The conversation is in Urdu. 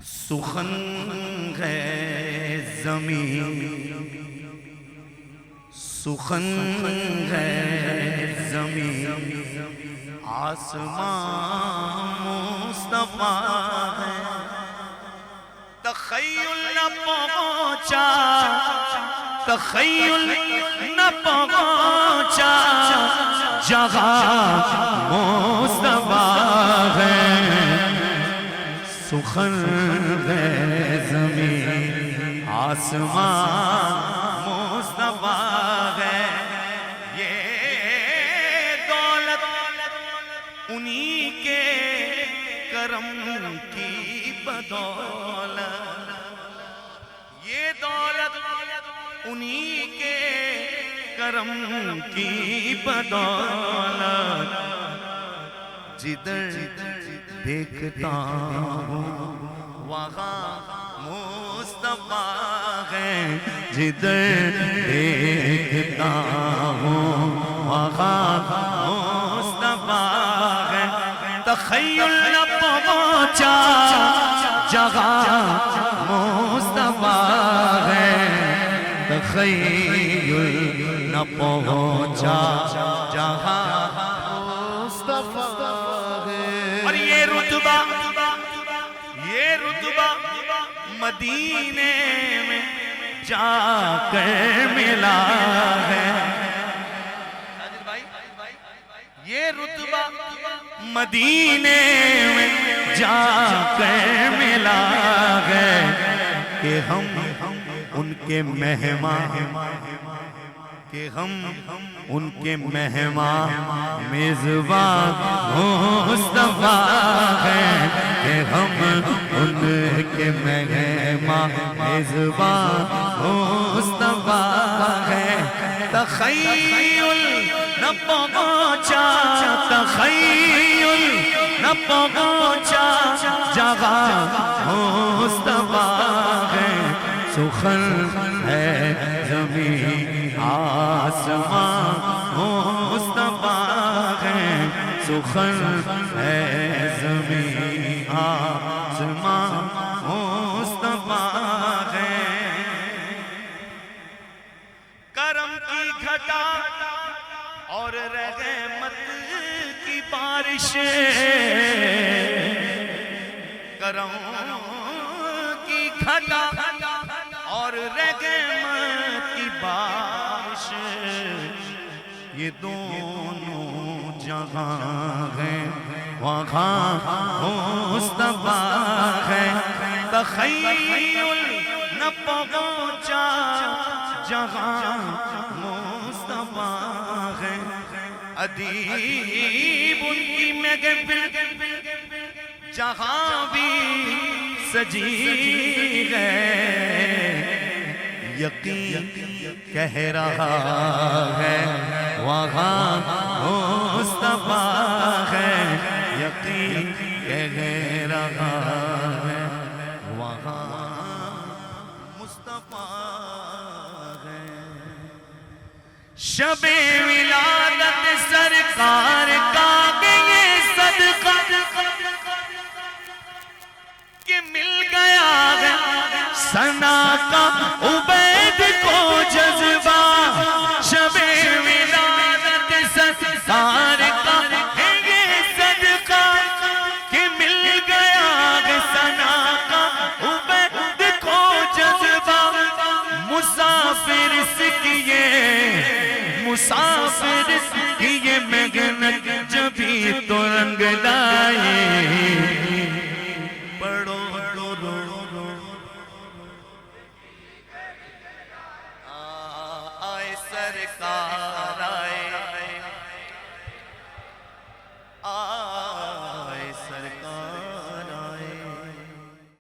سخن ہے زمین، سخن ہے زمین، آسمان مصطفیٰ ہے۔ تخیل نہ پہنچا، تخیل نہ پہنچا، جہاں مصطفیٰ ہے۔ سخن ہے زمین، آسمان مصطفیٰ ہے۔ یہ دولت انہی کے کرم کی بدولت، یہ دولت انہی کے کرم کی بدولت، جدھر دیکھتا ہوں وہاں مصطفیٰ ہے، جدھر دیکھتا ہوں وہاں مصطفیٰ ہے۔ تخیل نہ پہنچا، جہاں مصطفیٰ ہے۔ تخیل نہ پہنچا، جہاں مصطفیٰ ہے۔ اور یہ رتبہ مدینے میں جا کر ملا ہے۔ یہ رتبہ مدینے میں جا کر ملا ہے کہ ہم ان کے مہمان، کہ ہم ان کے مہمان میزبان مصطفیٰ ہیں، کہ ہم ان کے مہمان میزبان مصطفیٰ ہیں۔ تخیل نہ پہنچا، تخیل نہ پہنچا، جہاں مصطفیٰ ہے۔ سخن ہے زمین، آسمان مصطفیٰ ہے۔ سخن ہے زمین، آسمان مصطفیٰ ہے۔ کرم کی گھٹا اور رحمت کی بارش، کرم کی گھٹا اور رحمت کی بارش، یہ دونوں جہاں ہیں وہاں مصطفیٰ ہے۔ تخیل نہ پہنچا، جہاں مصطفیٰ ہے۔ ادیب ان کی محفل جہاں بھی سجی ہے، یقین کہہ رہا ہے وہاں مصطفیٰ ہے، یقین کہہ رہا ہے وہاں مصطفیٰ ہے۔ شب ولادت سرکار کا یہ صدقہ کہ مل گیا ہے ثنا کا عبید کو جذبہ۔ شب ولادت سرکار کا یہ صدقہ کہ مل گیا ہے ثنا کا عبید کو جذبہ۔ مسافر سے کیے، مسافر